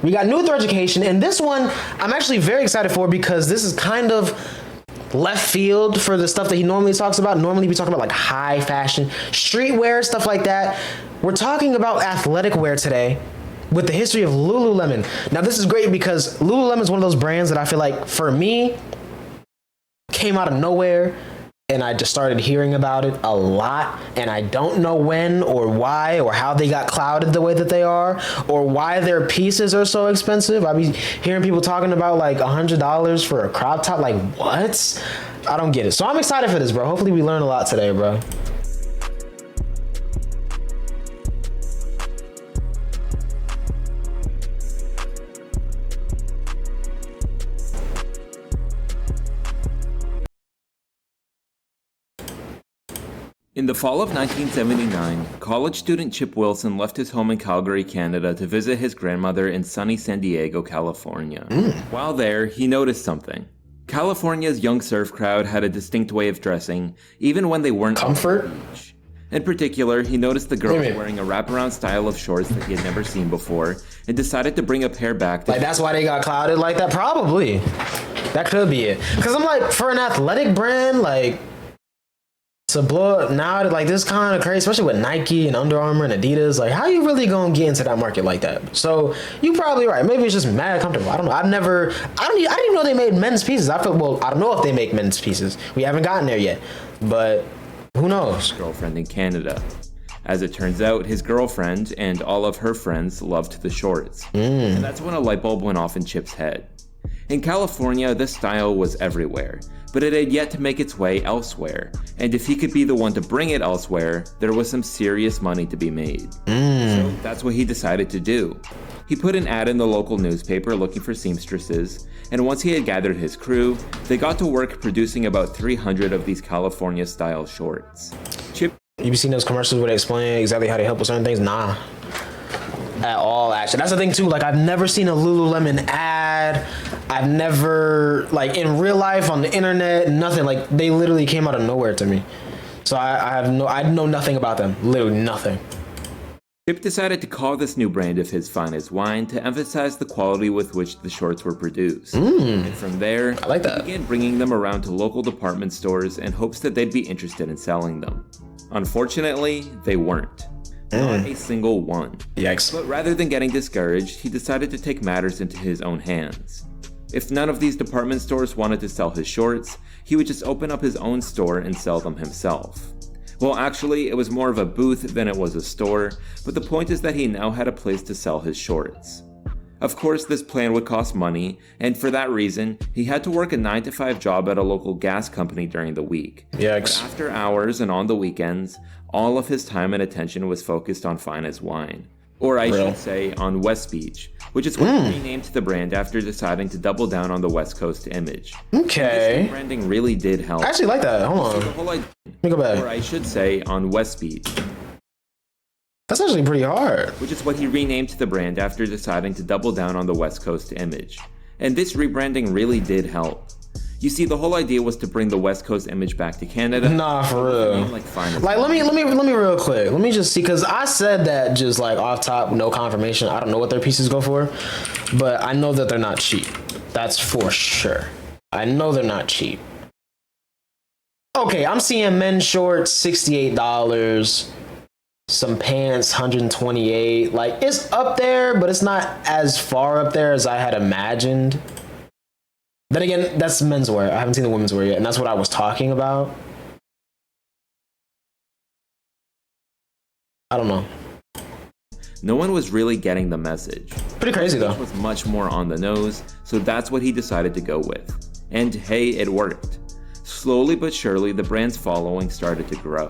We got new Threaducation, and this one I'm actually very excited for because this is kind of left field for the stuff that he normally talks about. Normally we talk about like high fashion, streetwear, stuff like that. We're talking about athletic wear today with the history of Lululemon. Now this is great because Lululemon is one of those brands that I feel like for me came out of nowhere. And I just started hearing about it a lot, and I don't know when or why or how they got clouded the way that they are, or why their pieces are so expensive. I be hearing people talking about like $100 for a crop top. Like, what? I don't get it. So I'm excited for this, bro. Hopefully we learn a lot today, bro. In the fall of 1979, college student Chip Wilson left his home in Calgary, Canada to visit his grandmother in sunny San Diego, California. While there, he noticed something. California's young surf crowd had a distinct way of dressing, even when they weren't comfort. On the beach. In particular, he noticed the girls wearing a wraparound style of shorts that he had never seen before, and decided to bring a pair back to that's why they got clouded like that? Probably. That could be it. Because I'm like, for an athletic brand, like, to blow up now, like this kind of crazy, especially with Nike and Under Armour and Adidas. Like, how you really gonna get into that market like that? So you probably right. Maybe it's just mad comfortable. I don't know. I didn't even know they made men's pieces. I don't know if they make men's pieces. We haven't gotten there yet, but who knows? Girlfriend in Canada. As it turns out, his girlfriend and all of her friends loved the shorts, and that's when a light bulb went off in Chip's head. In California, this style was everywhere, but it had yet to make its way elsewhere, and if he could be the one to bring it elsewhere, there was some serious money to be made. So that's what he decided to do. He put an ad in the local newspaper looking for seamstresses, and once he had gathered his crew, they got to work producing about 300 of these California-style shorts. Chip, you seen those commercials where they explain exactly how they help with certain things? Nah. At all, actually. That's the thing too, like I've never seen a Lululemon ad. I've never, like in real life on the internet, nothing. Like they literally came out of nowhere to me. So I know nothing about them. Literally nothing. Chip decided to call this new brand of his Fine as Wine to emphasize the quality with which the shorts were produced. And from there, I like that. He began bringing them around to local department stores in hopes that they'd be interested in selling them. Unfortunately, they weren't. Not a single one. Yikes. But rather than getting discouraged, he decided to take matters into his own hands. If none of these department stores wanted to sell his shorts, he would just open up his own store and sell them himself. Well, actually, it was more of a booth than it was a store, but the point is that he now had a place to sell his shorts. Of course, this plan would cost money, and for that reason, he had to work a 9-to-5 job at a local gas company during the week. Yikes. But after hours and on the weekends, all of his time and attention was focused on Fine as Wine. Or I should say, on West Beach, which is what he renamed the brand after deciding to double down on the West Coast image. Okay. This branding really did help. I actually like that. Hold on. The whole idea, Let me go back. or I should say, on West Beach. That's actually pretty hard. Which is what he renamed the brand after deciding to double down on the West Coast image. And this rebranding really did help. You see, the whole idea was to bring the West Coast image back to Canada. Nah, for real. Let me real quick. Let me just see, because I said that just like off top, no confirmation. I don't know what their pieces go for, but I know that they're not cheap. That's for sure. I know they're not cheap. Okay, I'm seeing men's shorts, $68. Some pants, $128. Like, it's up there, but it's not as far up there as I had imagined. Then again, that's menswear. I haven't seen the women's wear yet, and that's what I was talking about. I don't know. No one was really getting the message. Pretty crazy though. It was much more on the nose, so that's what he decided to go with. And hey, it worked. Slowly but surely, the brand's following started to grow.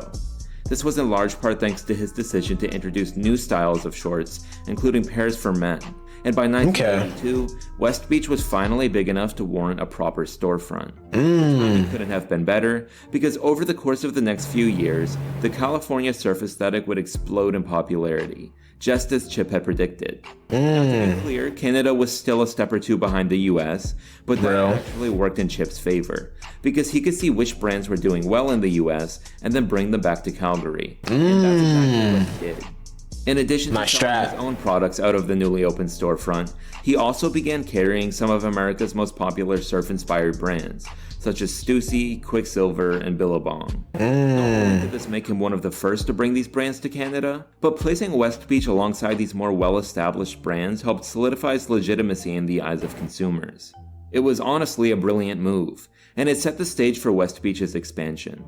This was in large part thanks to his decision to introduce new styles of shorts, including pairs for men. And by 1992, West Beach was finally big enough to warrant a proper storefront. It couldn't have been better, because over the course of the next few years, the California surf aesthetic would explode in popularity, just as Chip had predicted. Now, to be clear, Canada was still a step or two behind the US, but that actually worked in Chip's favor, because he could see which brands were doing well in the US and then bring them back to Calgary. And that's exactly what he did. In addition to Nice selling strat. his own products out of the newly opened storefront, he also began carrying some of America's most popular surf-inspired brands, such as Stussy, Quicksilver, and Billabong. Not only did this make him one of the first to bring these brands to Canada, but placing West Beach alongside these more well-established brands helped solidify its legitimacy in the eyes of consumers. It was honestly a brilliant move, and it set the stage for West Beach's expansion.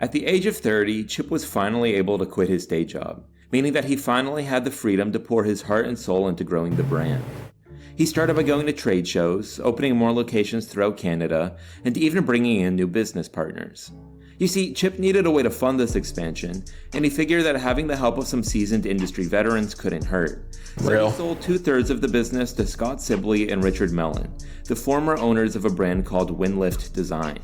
At the age of 30, Chip was finally able to quit his day job, meaning that he finally had the freedom to pour his heart and soul into growing the brand. He started by going to trade shows, opening more locations throughout Canada, and even bringing in new business partners. You see, Chip needed a way to fund this expansion, and he figured that having the help of some seasoned industry veterans couldn't hurt. So he sold 2/3 of the business to Scott Sibley and Richard Mellon, the former owners of a brand called Windlift Design.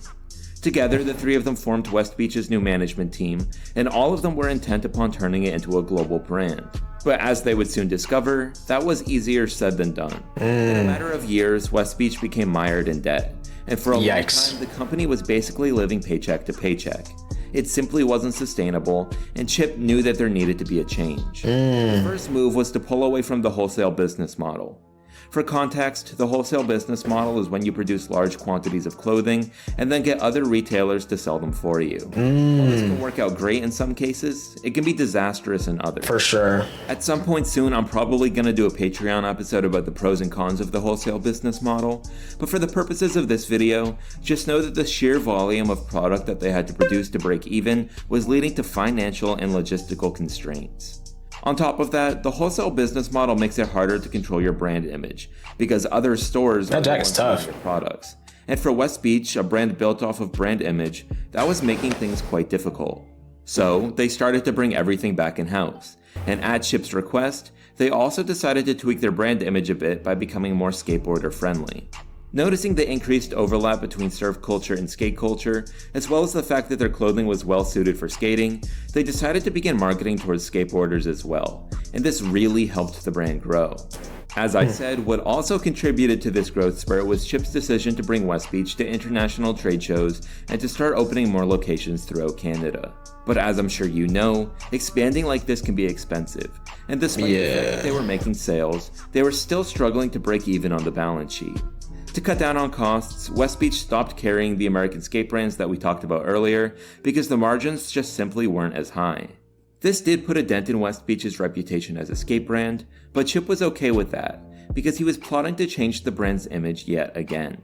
Together, the three of them formed West Beach's new management team, and all of them were intent upon turning it into a global brand. But as they would soon discover, that was easier said than done. In a matter of years, West Beach became mired in debt, and for a long time, the company was basically living paycheck to paycheck. It simply wasn't sustainable, and Chip knew that there needed to be a change. The first move was to pull away from the wholesale business model. For context, the wholesale business model is when you produce large quantities of clothing and then get other retailers to sell them for you. While this can work out great in some cases, it can be disastrous in others. For sure. At some point soon, I'm probably going to do a Patreon episode about the pros and cons of the wholesale business model, but for the purposes of this video, just know that the sheer volume of product that they had to produce to break even was leading to financial and logistical constraints. On top of that, the wholesale business model makes it harder to control your brand image, because other stores are tough your products. And for West Beach, a brand built off of brand image, that was making things quite difficult. So they started to bring everything back in-house. And at Chip's request, they also decided to tweak their brand image a bit by becoming more skateboarder friendly. Noticing the increased overlap between surf culture and skate culture, as well as the fact that their clothing was well suited for skating, they decided to begin marketing towards skateboarders as well, and this really helped the brand grow. As I said, what also contributed to this growth spurt was Chip's decision to bring West Beach to international trade shows and to start opening more locations throughout Canada. But as I'm sure you know, expanding like this can be expensive, and despite the fact that they were making sales, they were still struggling to break even on the balance sheet. To cut down on costs, West Beach stopped carrying the American skate brands that we talked about earlier because the margins just simply weren't as high. This did put a dent in West Beach's reputation as a skate brand, but Chip was okay with that because he was plotting to change the brand's image yet again.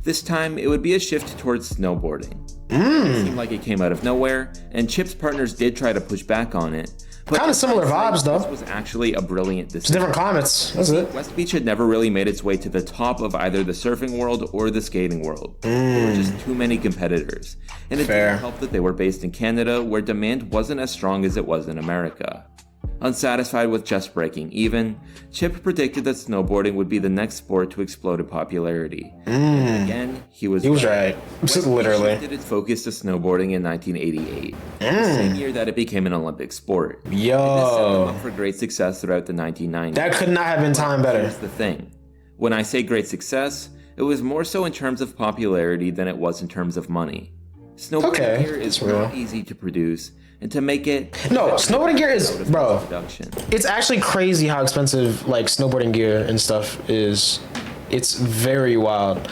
This time, it would be a shift towards snowboarding. It seemed like it came out of nowhere, and Chip's partners did try to push back on it. Kind of similar vibes, though. This was actually a brilliant decision. It's different climates. That's it. West Beach had never really made its way to the top of either the surfing world or the skating world. There were just too many competitors. And it didn't help that they were based in Canada, where demand wasn't as strong as it was in America. Unsatisfied with just breaking even, Chip predicted that snowboarding would be the next sport to explode in popularity. And again, he was right. Literally. Shifted its focus to snowboarding in 1988, the same year that it became an Olympic sport. And this set them up for great success throughout the 1990s. That could not have been timed better. Here's the thing. When I say great success, it was more so in terms of popularity than it was in terms of money. Snowboarding gear is not easy to produce, and to make it... No, snowboarding gear is... Bro, it's actually crazy how expensive, like, snowboarding gear and stuff is. It's very wild.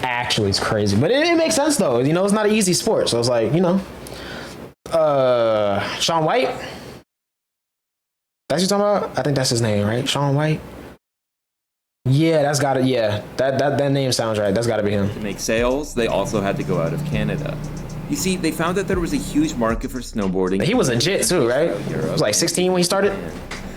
Actually, it's crazy. But it makes sense, though. You know, it's not an easy sport. So it's like, you know... Shaun White? That's what you're talking about? I think that's his name, right? Shaun White? Yeah, that's gotta... Yeah, that name sounds right. That's gotta be him. To make sales, they also had to go out of Canada. You see, they found that there was a huge market for snowboarding. He was legit too, right? He was like 16 when he started?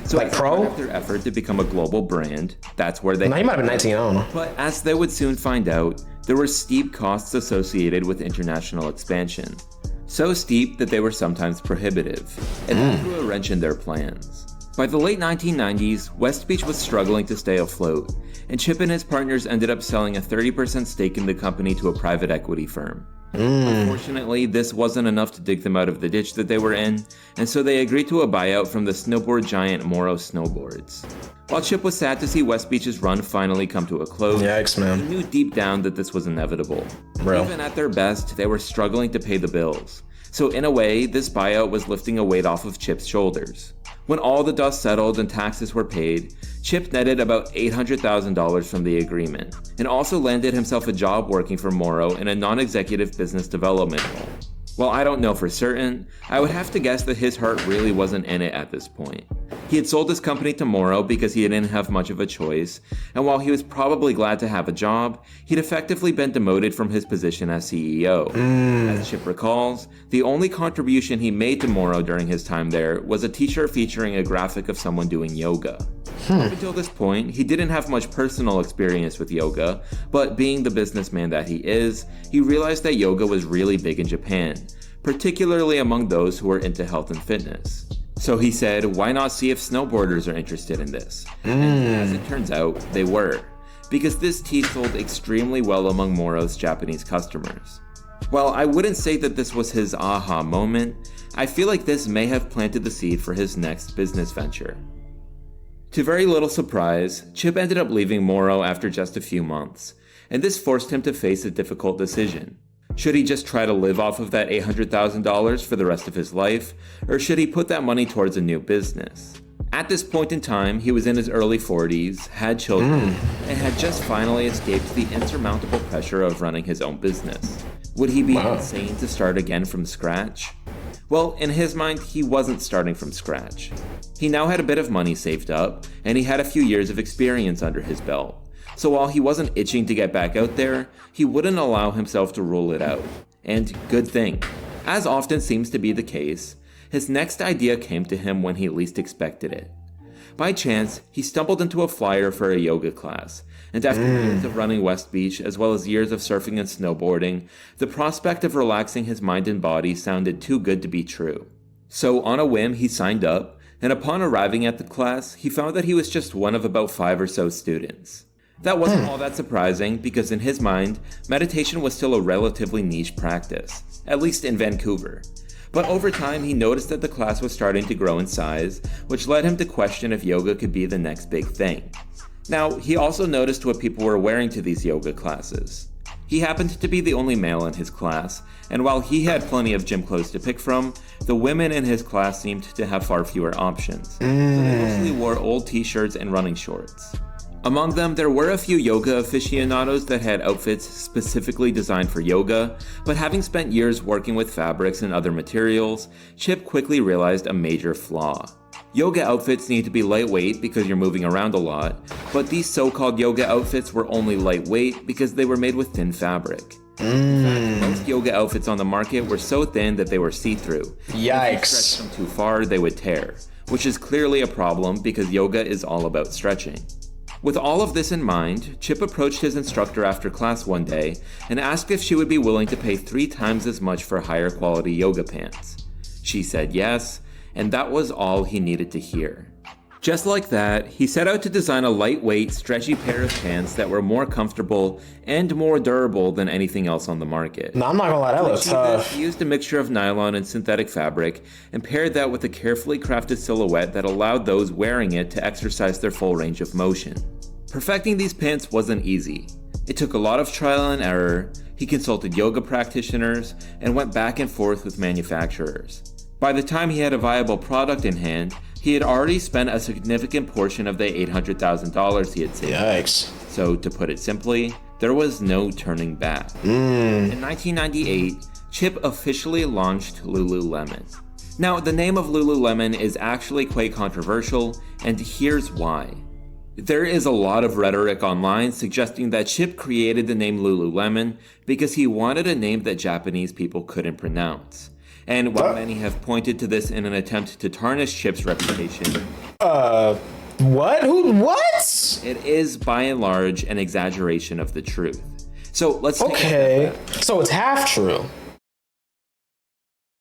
So like pro? Of their effort to become a global brand, that's where they... No, he might have been 19, I don't know. But as they would soon find out, there were steep costs associated with international expansion. So steep that they were sometimes prohibitive, and that threw a wrench in their plans. By the late 1990s, West Beach was struggling to stay afloat, and Chip and his partners ended up selling a 30% stake in the company to a private equity firm. Unfortunately, this wasn't enough to dig them out of the ditch that they were in, and so they agreed to a buyout from the snowboard giant Morrow Snowboards. While Chip was sad to see West Beach's run finally come to a close, he knew deep down that this was inevitable. Even at their best, they were struggling to pay the bills. So in a way, this buyout was lifting a weight off of Chip's shoulders. When all the dust settled and taxes were paid, Chip netted about $800,000 from the agreement, and also landed himself a job working for Morrow in a non-executive business development role. While I don't know for certain, I would have to guess that his heart really wasn't in it at this point. He had sold his company to Morrow because he didn't have much of a choice, and while he was probably glad to have a job, he'd effectively been demoted from his position as CEO. As Chip recalls, the only contribution he made to Morrow during his time there was a t-shirt featuring a graphic of someone doing yoga. Up until this point, he didn't have much personal experience with yoga, but being the businessman that he is, he realized that yoga was really big in Japan, particularly among those who are into health and fitness. So he said, why not see if snowboarders are interested in this? And as it turns out, they were, because this tee sold extremely well among Morrow's Japanese customers. While I wouldn't say that this was his aha moment, I feel like this may have planted the seed for his next business venture. To very little surprise, Chip ended up leaving Morrow after just a few months, and this forced him to face a difficult decision. Should he just try to live off of that $800,000 for the rest of his life, or should he put that money towards a new business? At this point in time, he was in his early 40s, had children, and had just finally escaped the insurmountable pressure of running his own business. Would he be insane to start again from scratch? Well, in his mind, he wasn't starting from scratch. He now had a bit of money saved up, and he had a few years of experience under his belt. So while he wasn't itching to get back out there, he wouldn't allow himself to rule it out. And good thing. As often seems to be the case, his next idea came to him when he least expected it. By chance, he stumbled into a flyer for a yoga class, and after years of running West Beach as well as years of surfing and snowboarding, the prospect of relaxing his mind and body sounded too good to be true. So on a whim, he signed up, and upon arriving at the class, he found that he was just one of about 5 or so students. That wasn't all that surprising because in his mind, meditation was still a relatively niche practice, at least in Vancouver. But over time, he noticed that the class was starting to grow in size, which led him to question if yoga could be the next big thing. Now, he also noticed what people were wearing to these yoga classes. He happened to be the only male in his class, and while he had plenty of gym clothes to pick from, the women in his class seemed to have far fewer options. So they mostly wore old t-shirts and running shorts. Among them, there were a few yoga aficionados that had outfits specifically designed for yoga, but having spent years working with fabrics and other materials, Chip quickly realized a major flaw. Yoga outfits need to be lightweight because you're moving around a lot, but these so-called yoga outfits were only lightweight because they were made with thin fabric. In fact, most yoga outfits on the market were so thin that they were see-through. Yikes. If you stretched them too far, they would tear, which is clearly a problem because yoga is all about stretching. With all of this in mind, Chip approached his instructor after class one day and asked if she would be willing to pay 3 times as much for higher quality yoga pants. She said yes, and that was all he needed to hear. Just like that, he set out to design a lightweight, stretchy pair of pants that were more comfortable and more durable than anything else on the market. No, I'm not gonna lie, that looks tough. He used a mixture of nylon and synthetic fabric and paired that with a carefully crafted silhouette that allowed those wearing it to exercise their full range of motion. Perfecting these pants wasn't easy. It took a lot of trial and error. He consulted yoga practitioners and went back and forth with manufacturers. By the time he had a viable product in hand, he had already spent a significant portion of the $800,000 he had saved. Yikes. So, to put it simply, there was no turning back. In 1998, Chip officially launched Lululemon. Now, the name of Lululemon is actually quite controversial, and here's why. There is a lot of rhetoric online suggesting that Chip created the name Lululemon because he wanted a name that Japanese people couldn't pronounce. And while many have pointed to this in an attempt to tarnish Chip's reputation, what? What? It is by and large an exaggeration of the truth. So let's take Okay, so it's half true.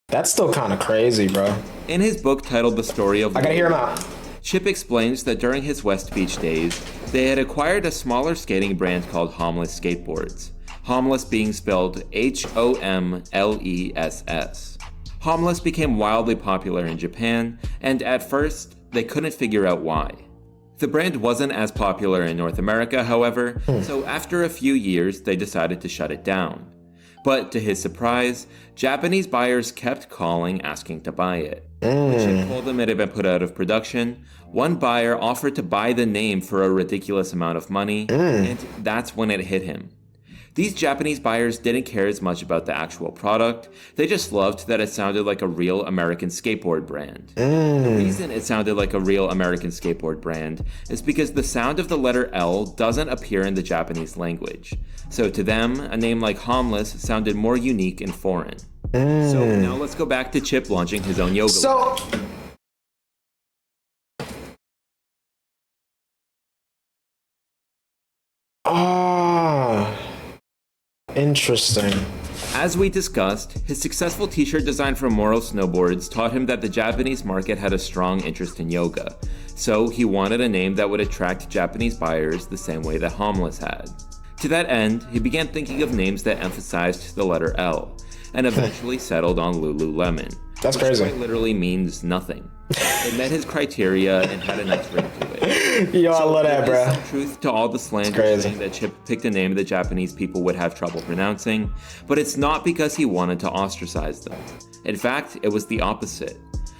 That's still kind of crazy, bro. In his book titled The Story of I gotta hear him out. Chip explains that during his West Beach days, they had acquired a smaller skating brand called Homeless Skateboards. Homeless being spelled Homless. Homeless became wildly popular in Japan, and at first, they couldn't figure out why. The brand wasn't as popular in North America, however, so after a few years, they decided to shut it down. But to his surprise, Japanese buyers kept calling asking to buy it. When Chip told them it had been put out of production, one buyer offered to buy the name for a ridiculous amount of money, and that's when it hit him. These Japanese buyers didn't care as much about the actual product, they just loved that it sounded like a real American skateboard brand. The reason it sounded like a real American skateboard brand is because the sound of the letter L doesn't appear in the Japanese language. So to them, a name like Homeless sounded more unique and foreign. So now let's go back to Chip launching his own yoga line. Interesting. As we discussed, his successful t-shirt design for Moro snowboards taught him that the Japanese market had a strong interest in yoga, so he wanted a name that would attract Japanese buyers the same way that Homeless had. To that end, he began thinking of names that emphasized the letter L, and eventually settled on Lululemon. That's crazy. Which quite literally means nothing. It met his criteria and had a nice ring to it. Yo, I love that, bro. Some truth to all the slander saying that Chip picked a name that Japanese people would have trouble pronouncing, but it's not because he wanted to ostracize them. In fact, it was the opposite.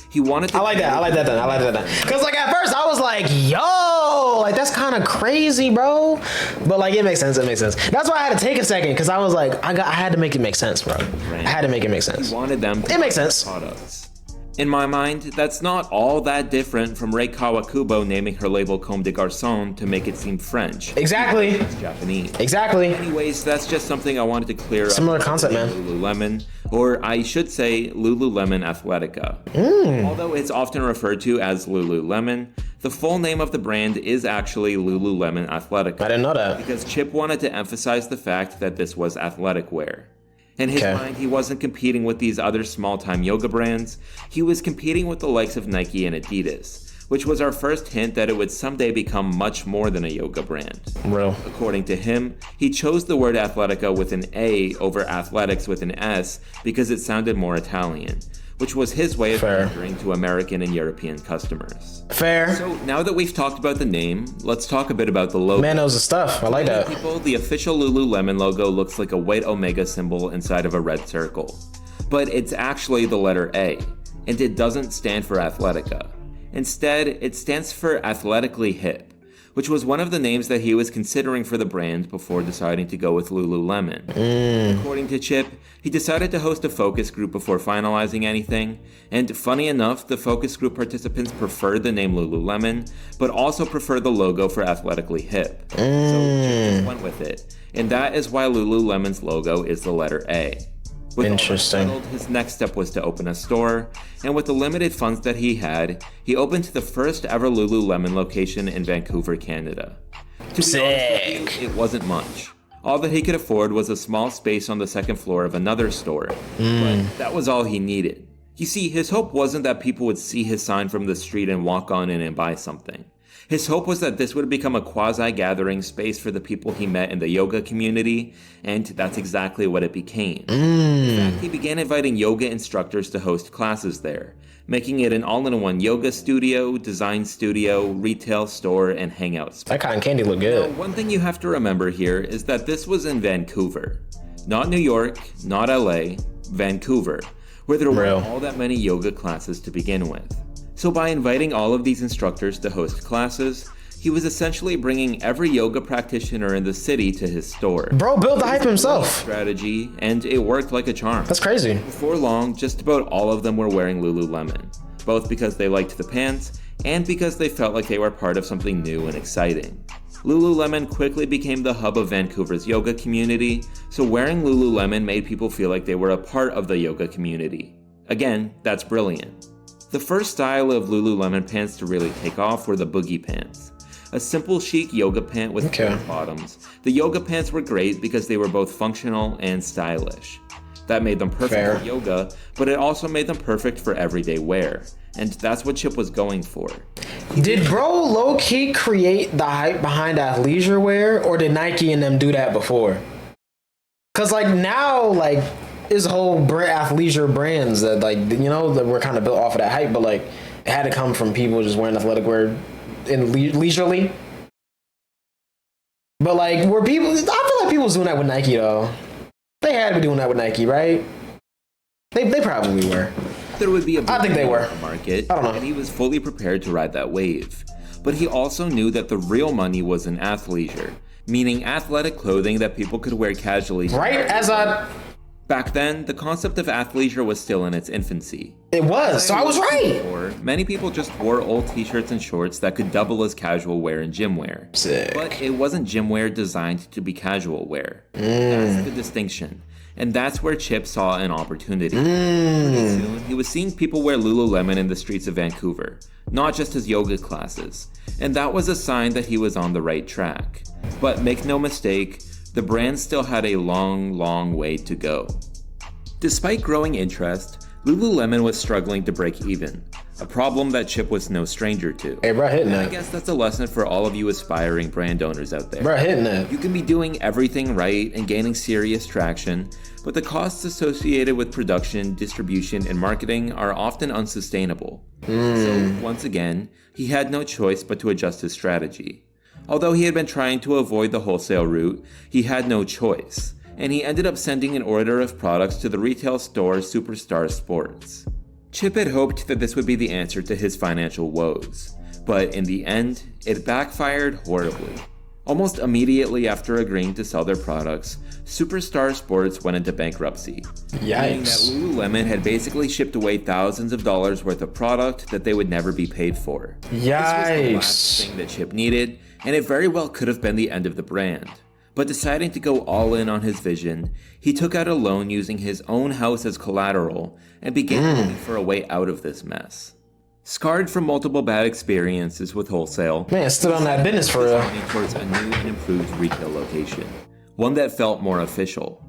He wanted to... I like that then. Because, like, at first, I was like, yo, like, that's kind of crazy, bro. But, like, it makes sense. That's why I had to take a second, because I was like, I had to make it make sense, bro. I had to make it make sense. He wanted them to... It makes sense. Products. In my mind, that's not all that different from Rei Kawakubo naming her label Comme des Garçons to make it seem French. Exactly. It's Japanese. Exactly. Anyways, that's just something I wanted to clear up. Similar concept, man. Lululemon, or I should say Lululemon Athletica. Although it's often referred to as Lululemon, the full name of the brand is actually Lululemon Athletica. I didn't know that. Because Chip wanted to emphasize the fact that this was athletic wear. In his mind, he wasn't competing with these other small-time yoga brands, he was competing with the likes of Nike and Adidas, which was our first hint that it would someday become much more than a yoga brand. Real. According to him, he chose the word Athletica with an A over athletics with an S because it sounded more Italian, which was his way of pandering to American and European customers. Fair. So now that we've talked about the name, let's talk a bit about the logo. Man knows the stuff. I like that. People, the official Lululemon logo looks like a white omega symbol inside of a red circle. But it's actually the letter A, and it doesn't stand for Athletica. Instead, it stands for Athletically Hip, which was one of the names that he was considering for the brand before deciding to go with Lululemon. According to Chip, he decided to host a focus group before finalizing anything, and funny enough, the focus group participants preferred the name Lululemon, but also preferred the logo for Athletically Hip. So Chip just went with it, and that is why Lululemon's logo is the letter A. With interesting. Settled, his next step was to open a store, and with the limited funds that he had, he opened the first ever Lululemon location in Vancouver, Canada. To be honest with you, it wasn't much. All that he could afford was a small space on the second floor of another store, but that was all he needed. You see, his hope wasn't that people would see his sign from the street and walk on in and buy something. His hope was that this would become a quasi-gathering space for the people he met in the yoga community, and that's exactly what it became. In fact, he began inviting yoga instructors to host classes there, making it an all-in-one yoga studio, design studio, retail store, and hangout space. That cotton candy looked good. Now, one thing you have to remember here is that this was in Vancouver. Not New York, not LA, Vancouver, where there weren't all that many yoga classes to begin with. So by inviting all of these instructors to host classes, he was essentially bringing every yoga practitioner in the city to his store. Bro built the hype himself. Strategy, and it worked like a charm. That's crazy. Before long, just about all of them were wearing Lululemon, both because they liked the pants and because they felt like they were part of something new and exciting. Lululemon quickly became the hub of Vancouver's yoga community, so wearing Lululemon made people feel like they were a part of the yoga community. Again, that's brilliant. The first style of Lululemon pants to really take off were the boogie pants. A simple chic yoga pant with flat bottoms. The yoga pants were great because they were both functional and stylish. That made them perfect for yoga, but it also made them perfect for everyday wear. And that's what Chip was going for. Did bro low-key create the hype behind athleisure wear, or did Nike and them do that before? Cause like now, like, is whole athleisure brands that, like, you know, that were kind of built off of that hype, but like it had to come from people just wearing athletic wear in leisurely. But like, were people? I feel like people was doing that with Nike though. They had to be doing that with Nike, right? They probably were. There would be a I think they were. market, I don't know. and he was fully prepared to ride that wave. But he also knew that the real money was in athleisure, meaning athletic clothing that people could wear casually. Right? Back then, the concept of athleisure was still in its infancy. It was, so I was right. Before, many people just wore old t-shirts and shorts that could double as casual wear and gym wear. Sick. But it wasn't gym wear designed to be casual wear. That's the distinction. And that's where Chip saw an opportunity. Pretty soon, he was seeing people wear Lululemon in the streets of Vancouver, not just his yoga classes. And that was a sign that he was on the right track. But make no mistake, the brand still had a long way to go. Despite growing interest, Lululemon was struggling to break even, a problem that Chip was no stranger to. Hey, bro, hitting I that. guess that's a lesson for all of you aspiring brand owners out there. Bro, hitting that. You can be doing everything right and gaining serious traction, but the costs associated with production, distribution, and marketing are often unsustainable. So, once again, he had no choice but to adjust his strategy. Although he had been trying to avoid the wholesale route, he had no choice, and he ended up sending an order of products to the retail store Superstar Sports. Chip had hoped that this would be the answer to his financial woes, but in the end, it backfired horribly. Almost immediately after agreeing to sell their products, Superstar Sports went into bankruptcy. Meaning that Yikes. Lululemon had basically shipped away thousands of dollars worth of product that they would never be paid for. This was the last Yikes. thing that Chip needed, and it very well could have been the end of the brand. But deciding to go all in on his vision, he took out a loan using his own house as collateral and began looking for a way out of this mess. Scarred from multiple bad experiences with wholesale, Man, stood on that business for real. heading towards a new and improved retail location, one that felt more official.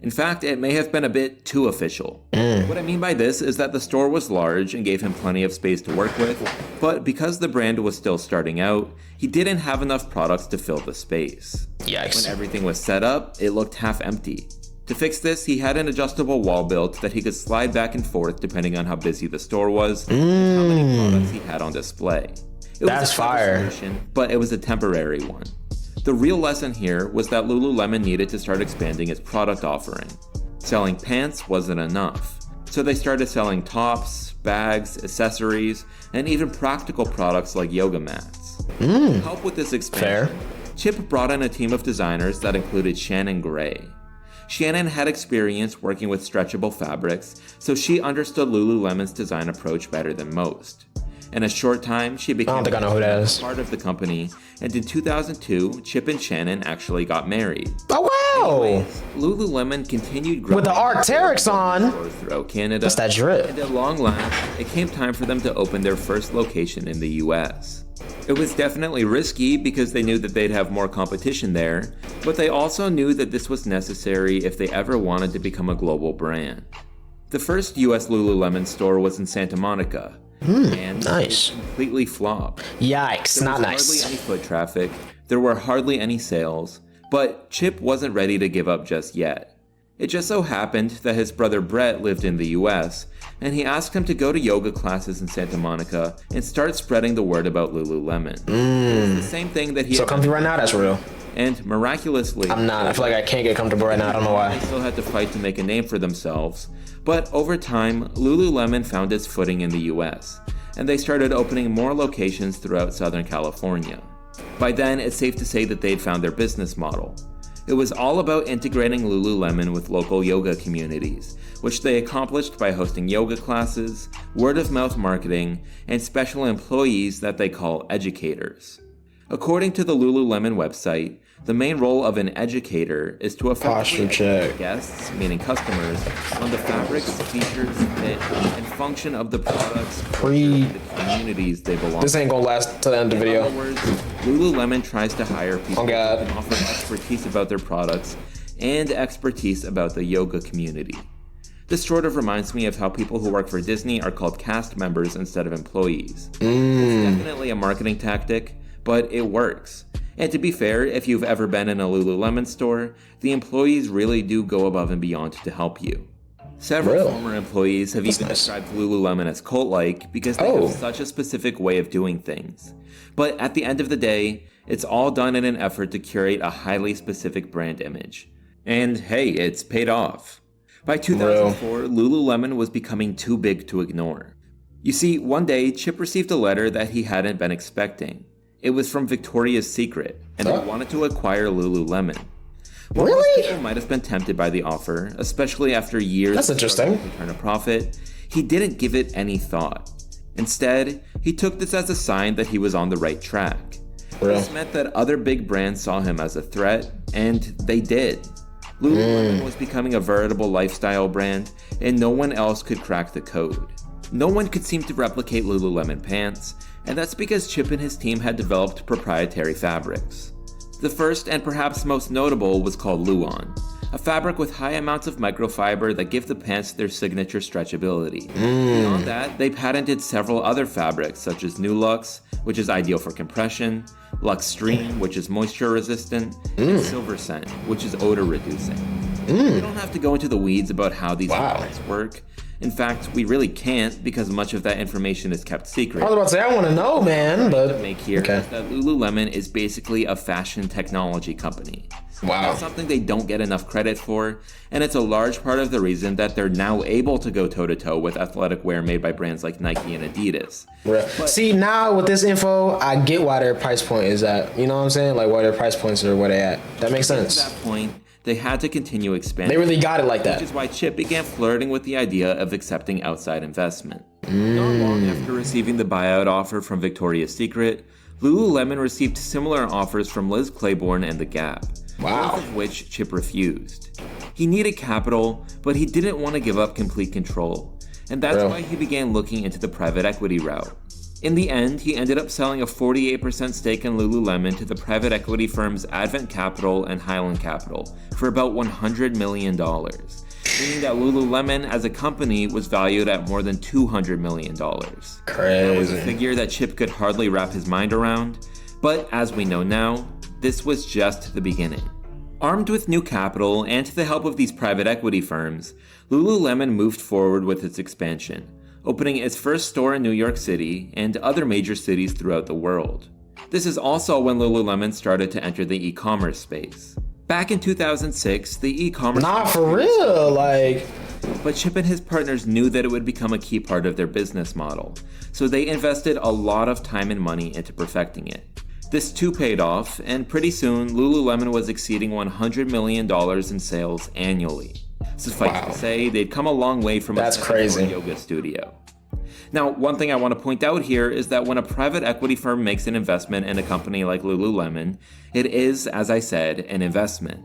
In fact, it may have been a bit too official. What I mean by this is that the store was large and gave him plenty of space to work with, but because the brand was still starting out, he didn't have enough products to fill the space. Yikes. When everything was set up, it looked half empty. To fix this, he had an adjustable wall built that he could slide back and forth depending on how busy the store was and how many products he had on display. It That's was a clever fire. solution, but it was a temporary one. The real lesson here was that Lululemon needed to start expanding its product offering. Selling pants wasn't enough, so they started selling tops, bags, accessories, and even practical products like yoga mats. To help with this expansion, Fair. Chip brought in a team of designers that included Shannon Gray. Shannon had experience working with stretchable fabrics, so she understood Lululemon's design approach better than most. In a short time, she became I don't think I know who that is. part of the company, and in 2002, Chip and Shannon actually got married. Oh, wow. Lululemon continued growing With the Arc'teryx on. throughout Canada. That's that drip. And at long last, it came time for them to open their first location in the US. It was definitely risky because they knew that they'd have more competition there, but they also knew that this was necessary if they ever wanted to become a global brand. The first US Lululemon store was in Santa Monica, and nice. it completely flopped. Yikes. There Not was nice. hardly any foot traffic, there were hardly any sales, but Chip wasn't ready to give up just yet. It just so happened that his brother Brett lived in the US, and he asked him to go to yoga classes in Santa Monica and start spreading the word about Lululemon. It's the same thing that he So had comfy right now? That's real. and miraculously, I'm not. I feel like I can't get comfortable right now. I don't know they why. still had to fight to make a name for themselves, but over time, Lululemon found its footing in the US, and they started opening more locations throughout Southern California. By then, it's safe to say that they'd found their business model. It was all about integrating Lululemon with local yoga communities, which they accomplished by hosting yoga classes, word-of-mouth marketing, and special employees that they call educators. According to the Lululemon website, the main role of an educator is to effectively Posture check. educate guests, meaning customers, on the fabrics, features, fit, and function of the products Free. and the communities they belong This to. ain't gonna last till the end of the In video. other words, Lululemon tries to hire people Oh, who God. can offer expertise about their products and expertise about the yoga community. This sort of reminds me of how people who work for Disney are called cast members instead of employees. It's definitely a marketing tactic, but it works. And to be fair, if you've ever been in a Lululemon store, the employees really do go above and beyond to help you. Several Really? former employees have even nice. described Lululemon as cult-like because they Oh. have such a specific way of doing things. But at the end of the day, it's all done in an effort to curate a highly specific brand image. And hey, it's paid off. By 2004, Lululemon was becoming too big to ignore. You see, one day, Chip received a letter that he hadn't been expecting. It was from Victoria's Secret, and they wanted to acquire Lululemon. While most people might have been tempted by the offer, especially after years That's interesting. to turn a profit, he didn't give it any thought. Instead, he took this as a sign that he was on the right track. This meant that other big brands saw him as a threat, and they did. Lululemon was becoming a veritable lifestyle brand, and no one else could crack the code. No one could seem to replicate Lululemon pants, and that's because Chip and his team had developed proprietary fabrics. The first and perhaps most notable was called Luon, a fabric with high amounts of microfiber that give the pants their signature stretchability. Beyond that, they patented several other fabrics such as Nulux, which is ideal for compression, Lux Stream, which is moisture resistant, and Silver Scent, which is odor reducing. We don't have to go into the weeds about how these fabrics work. In fact, we really can't because much of that information is kept secret. I was about to say, I want to know, man, but... Make here is that Lululemon is basically a fashion technology company. That's something they don't get enough credit for, and it's a large part of the reason that they're now able to go toe-to-toe with athletic wear made by brands like Nike and Adidas. See, now with this info, I get why their price point is at. You know what I'm saying? Like, why their price points are where they at. That makes sense. At that point, they had to continue expanding. They really got it like that. Which is why Chip began flirting with the idea of accepting outside investment. Not long after receiving the buyout offer from Victoria's Secret, Lululemon received similar offers from Liz Claiborne and The Gap. Both of which Chip refused. He needed capital, but he didn't want to give up complete control, and that's why he began looking into the private equity route. In the end, he ended up selling a 48% stake in Lululemon to the private equity firms Advent Capital and Highland Capital for about $100 million, meaning that Lululemon as a company was valued at more than $200 million. Crazy. That was a figure that Chip could hardly wrap his mind around, but as we know now, this was just the beginning. Armed with new capital and to the help of these private equity firms, Lululemon moved forward with its expansion, opening its first store in New York City and other major cities throughout the world. This is also when Lululemon started to enter the e-commerce space. Back in 2006, the e-commerce... Nah, for real, like... But Chip and his partners knew that it would become a key part of their business model, so they invested a lot of time and money into perfecting it. This too paid off, and pretty soon, Lululemon was exceeding $100 million in sales annually. Suffice to say, they'd come a long way from a yoga studio. Now, one thing I want to point out here is that when a private equity firm makes an investment in a company like Lululemon, it is, as I said, an investment.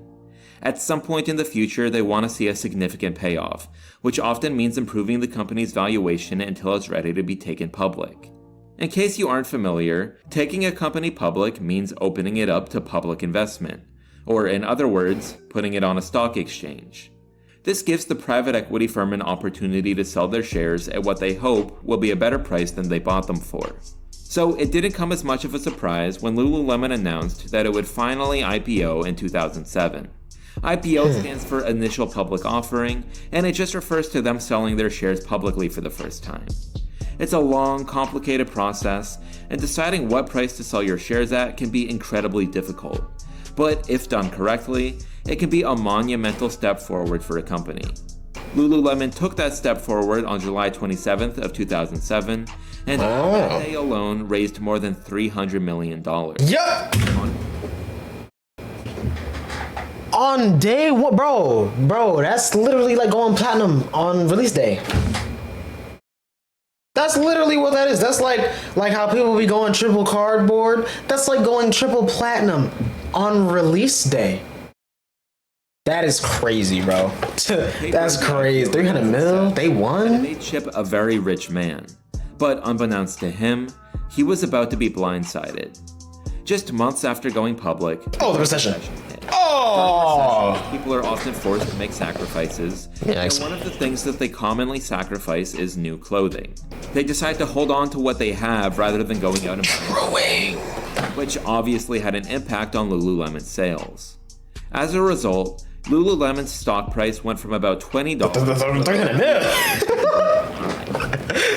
At some point in the future, they want to see a significant payoff, which often means improving the company's valuation until it's ready to be taken public. In case you aren't familiar, taking a company public means opening it up to public investment, or in other words, putting it on a stock exchange. This gives the private equity firm an opportunity to sell their shares at what they hope will be a better price than they bought them for. So it didn't come as much of a surprise when Lululemon announced that it would finally IPO in 2007. IPO stands for Initial Public Offering, and it just refers to them selling their shares publicly for the first time. It's a long, complicated process, and deciding what price to sell your shares at can be incredibly difficult. But if done correctly, it can be a monumental step forward for a company. Lululemon took that step forward on July 27th of 2007, and on that day alone raised more than $300 million. Yup! On day one, bro, that's literally like going platinum on release day. That's literally what that is. That's like how people be going triple cardboard. That's like going triple platinum on release day. That is crazy, bro. That's crazy. 300 mil, they won? It made Chip a very rich man. But unbeknownst to him, he was about to be blindsided. Just months after going public, the recession hit. Oh! People are often forced to make sacrifices, and one of the things that they commonly sacrifice is new clothing. They decide to hold on to what they have rather than going out and buying, which obviously had an impact on Lululemon's sales. As a result, Lululemon's stock price went from about $20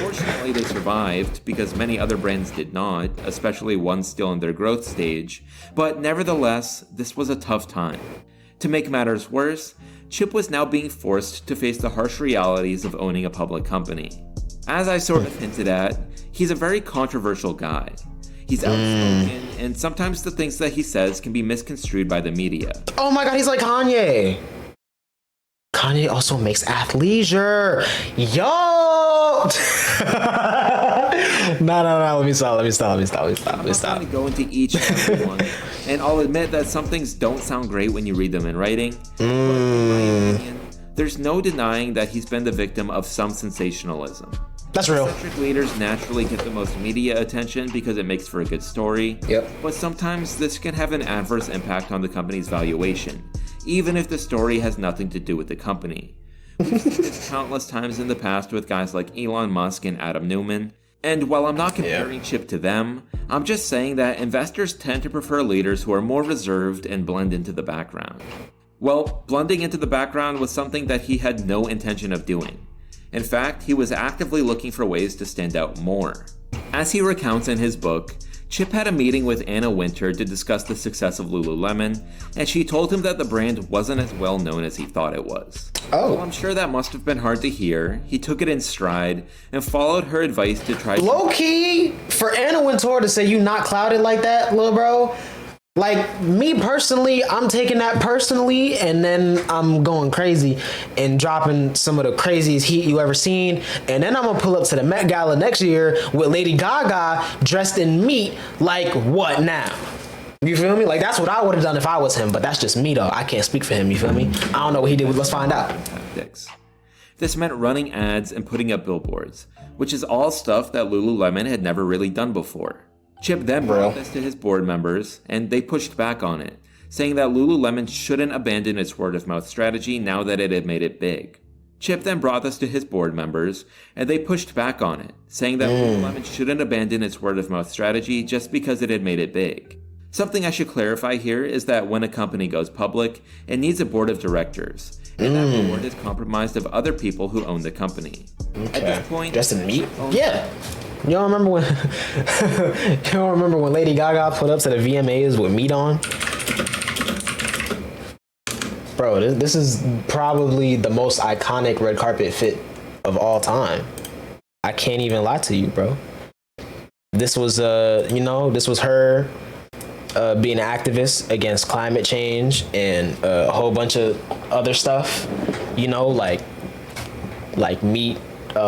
Fortunately, they survived because many other brands did not, especially ones still in their growth stage, but nevertheless, this was a tough time. To make matters worse, Chip was now being forced to face the harsh realities of owning a public company. As I sort of hinted at, he's a very controversial guy. He's outspoken, and sometimes the things that he says can be misconstrued by the media. Oh my god, he's like Kanye. Kanye also makes athleisure. Yo! No, let me stop. I'm not going to go into each and every one, and I'll admit that some things don't sound great when you read them in writing, but in my opinion, there's no denying that he's been the victim of some sensationalism. That's real. Eccentric leaders naturally get the most media attention because it makes for a good story. Yep. But sometimes this can have an adverse impact on the company's valuation, even if the story has nothing to do with the company. We've seen this countless times in the past with guys like Elon Musk and Adam Neumann. And while I'm not comparing Chip to them, I'm just saying that investors tend to prefer leaders who are more reserved and blend into the background. Well, blending into the background was something that he had no intention of doing. In fact, he was actively looking for ways to stand out more. As he recounts in his book, Chip had a meeting with Anna Wintour to discuss the success of Lululemon, and she told him that the brand wasn't as well known as he thought it was. Oh. Well, I'm sure that must have been hard to hear. He took it in stride and followed her advice to try Low key, for Anna Wintour to say you not clouded like that, little bro. Like, me personally, I'm taking that personally, and then I'm going crazy and dropping some of the craziest heat you ever seen. And then I'm gonna pull up to the Met Gala next year with Lady Gaga dressed in meat. Like, what now? You feel me? Like, that's what I would have done if I was him, but that's just me, though. I can't speak for him, you feel me? I don't know what he did. Let's find out. Tactics. This meant running ads and putting up billboards, which is all stuff that Lululemon had never really done before. Chip then brought this to his board members, and they pushed back on it, saying that Lululemon shouldn't abandon its word-of-mouth strategy now that it had made it big. Chip then brought this to his board members, and they pushed back on it, saying that Lululemon shouldn't abandon its word-of-mouth strategy just because it had made it big. Something I should clarify here is that when a company goes public, it needs a board of directors, and that board is comprised of other people who own the company. Okay. At this point, dressed in meat? Yeah. You don't remember when Lady Gaga put up to the VMAs with meat on? Bro, this is probably the most iconic red carpet fit of all time. I can't even lie to you, bro. This was this was her being an activist against climate change and a whole bunch of other stuff, like meat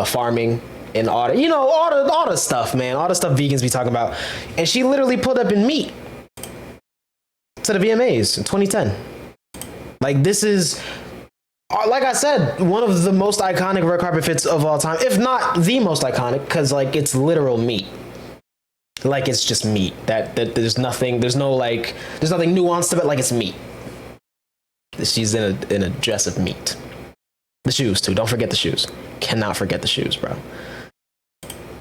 farming and all the stuff, man, all the stuff vegans be talking about. And she literally pulled up in meat to the VMAs in 2010. Like, this is, like I said, one of the most iconic red carpet fits of all time, if not the most iconic, because like it's literal meat. Like, it's just meat. That there's nothing nuanced to it. Like, it's meat. She's in a dress of meat. The shoes too. Don't forget the shoes. Cannot forget the shoes, bro.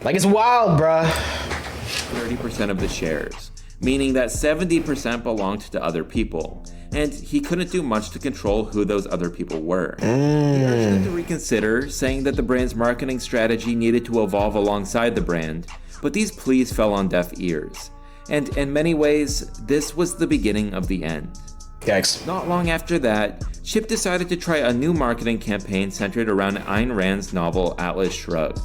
Like, it's wild, bro. 30% of the shares, meaning that 70% belonged to other people, and he couldn't do much to control who those other people were. He urged them to reconsider, saying that the brand's marketing strategy needed to evolve alongside the brand, but these pleas fell on deaf ears. And in many ways, this was the beginning of the end. Yikes. Not long after that, Chip decided to try a new marketing campaign centered around Ayn Rand's novel Atlas Shrugged.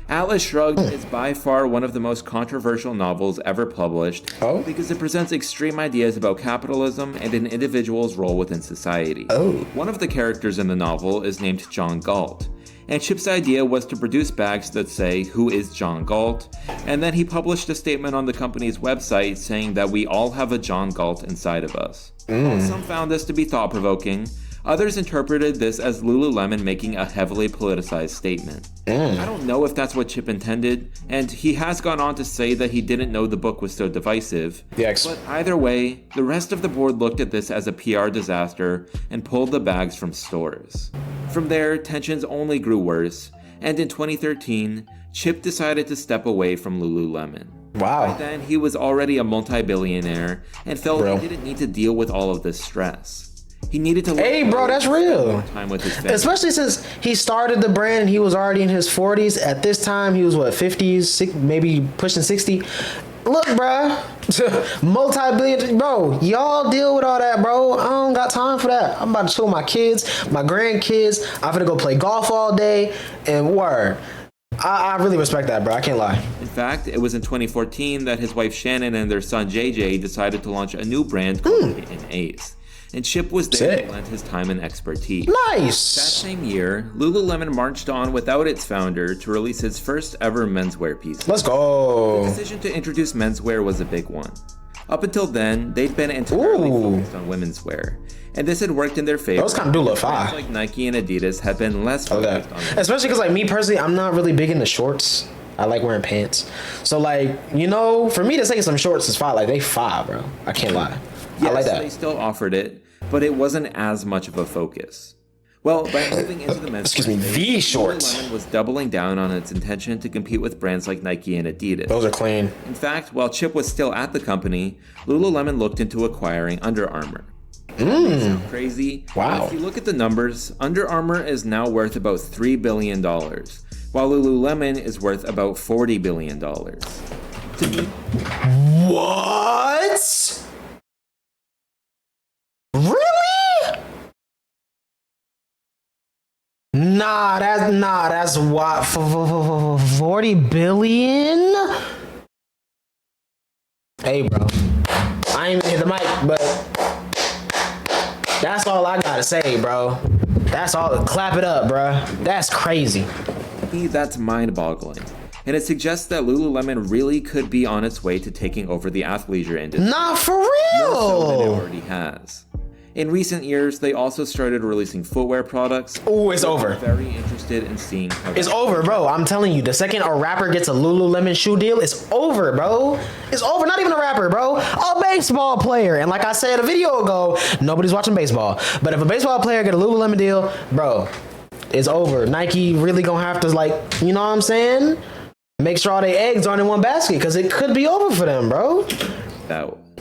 Atlas Shrugged is by far one of the most controversial novels ever published because it presents extreme ideas about capitalism and an individual's role within society. One of the characters in the novel is named John Galt, and Chip's idea was to produce bags that say, "Who is John Galt?" And then he published a statement on the company's website saying that we all have a John Galt inside of us. While some found this to be thought-provoking, others interpreted this as Lululemon making a heavily politicized statement. I don't know if that's what Chip intended, and he has gone on to say that he didn't know the book was so divisive. But either way, the rest of the board looked at this as a PR disaster and pulled the bags from stores. From there, tensions only grew worse, and in 2013, Chip decided to step away from Lululemon. Wow. By then, he was already a multi-billionaire and felt he didn't need to deal with all of this stress. He needed to that's real. more time with his family. Especially since he started the brand and he was already in his 40s. At this time, he was 50s, maybe pushing 60. Look, bro, multi-billion, bro, y'all deal with all that, bro. I don't got time for that. I'm about to chill with my kids, my grandkids. I'm gonna go play golf all day, and word. I really respect that, bro. I can't lie. In fact, it was in 2014 that his wife Shannon and their son JJ decided to launch a new brand called Kitten Ace. And Chip was there to lend his time and expertise. Nice! That same year, Lululemon marched on without its founder to release its first ever menswear piece. Let's go! The decision to introduce menswear was a big one. Up until then, they'd been entirely focused on women's wear. And this had worked in their favor. Those kind of do look fire. Like Nike and Adidas had been less focused on them. Especially because, like, me personally, I'm not really big into shorts. I like wearing pants. So, like, you know, for me to say some shorts is fire. Like, they fire, bro. I can't lie. Yes, I like that. They still offered it, but it wasn't as much of a focus. Well, by moving into the men's these shorts. Lululemon was doubling down on its intention to compete with brands like Nike and Adidas. Those are clean. In fact, while Chip was still at the company, Lululemon looked into acquiring Under Armour. Sound crazy? Wow. If you look at the numbers, Under Armour is now worth about $3 billion, while Lululemon is worth about $40 billion. What? Really? That's what, 40 billion? Hey, bro. I ain't even hit the mic, but that's all I gotta say, bro. That's all. Clap it up, bro. That's crazy. That's mind-boggling. And it suggests that Lululemon really could be on its way to taking over the athleisure industry. Nah, for More so than it real. already has. In recent years, they also started releasing footwear products. Ooh, it's over. I'm very interested in seeing how It's over, bro. I'm telling you, the second a rapper gets a Lululemon shoe deal, it's over, bro. It's over. Not even a rapper, bro. A baseball player. And like I said a video ago, nobody's watching baseball. But if a baseball player get a Lululemon deal, bro, it's over. Nike really gonna have to, like, you know what I'm saying? Make sure all their eggs aren't in one basket, because it could be over for them, bro.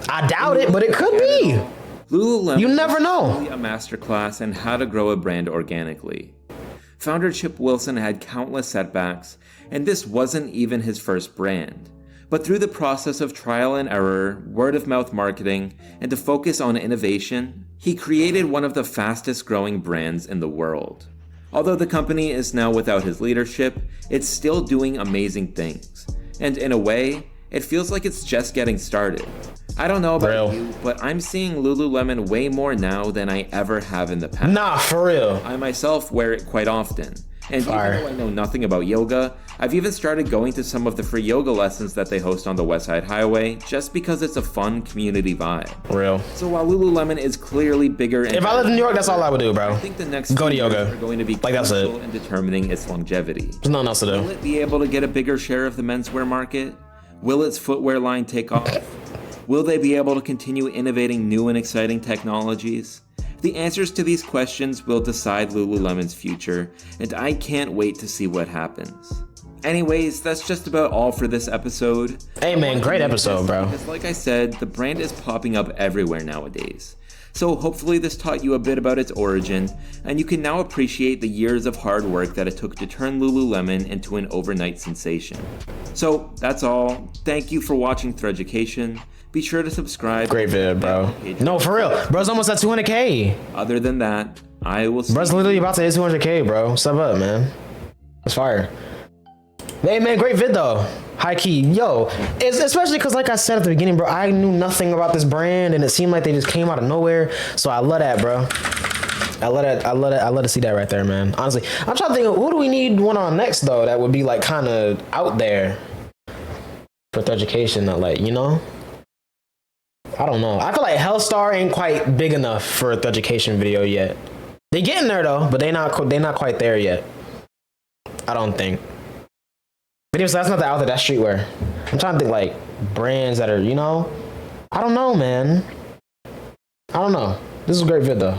I doubt it, but it could be. Lululemon You never know. is really a masterclass in how to grow a brand organically. Founder Chip Wilson had countless setbacks, and this wasn't even his first brand. But through the process of trial and error, word-of-mouth marketing, and to focus on innovation, he created one of the fastest growing brands in the world. Although the company is now without his leadership, it's still doing amazing things. And in a way, it feels like it's just getting started. I don't know about you, but I'm seeing Lululemon way more now than I ever have in the past. Nah, for real. I myself wear it quite often. And even though I know nothing about yoga, I've even started going to some of the free yoga lessons that they host on the West Side Highway just because it's a fun community vibe. Real. So while Lululemon is clearly bigger and if I lived in New York, that's all I would do, bro. I think the next go to few years yoga. are going to be like that's it. crucial in determining its longevity. There's nothing else to do. Will it be able to get a bigger share of the menswear market? Will its footwear line take off? Will they be able to continue innovating new and exciting technologies? The answers to these questions will decide Lululemon's future, and I can't wait to see what happens. Anyways, that's just about all for this episode. Hey man, great episode, bro. Because like I said, the brand is popping up everywhere nowadays. So hopefully this taught you a bit about its origin, and you can now appreciate the years of hard work that it took to turn Lululemon into an overnight sensation. So that's all. Thank you for watching Threaducation. Be sure to subscribe. Great vid, bro. No, for real. Bro's almost at 200K. Other than that, I will see Bro's literally about to hit 200K, bro. What's up, man? That's fire. Hey, man, great vid, though. High key. Yo, it's especially because, like I said at the beginning, bro, I knew nothing about this brand, and it seemed like they just came out of nowhere. So I love that, bro. I love to see that right there, man. Honestly, I'm trying to think of who do we need one on next, though, that would be, like, kind of out there for Threaducation, like, you know? I don't know. I feel like Hellstar ain't quite big enough for a Threaducation video yet. They getting there though, but they not quite there yet. I don't think. But anyways, that's not the outfit. That's streetwear. I'm trying to think like brands that are, you know. I don't know, man. I don't know. This is a great vid though.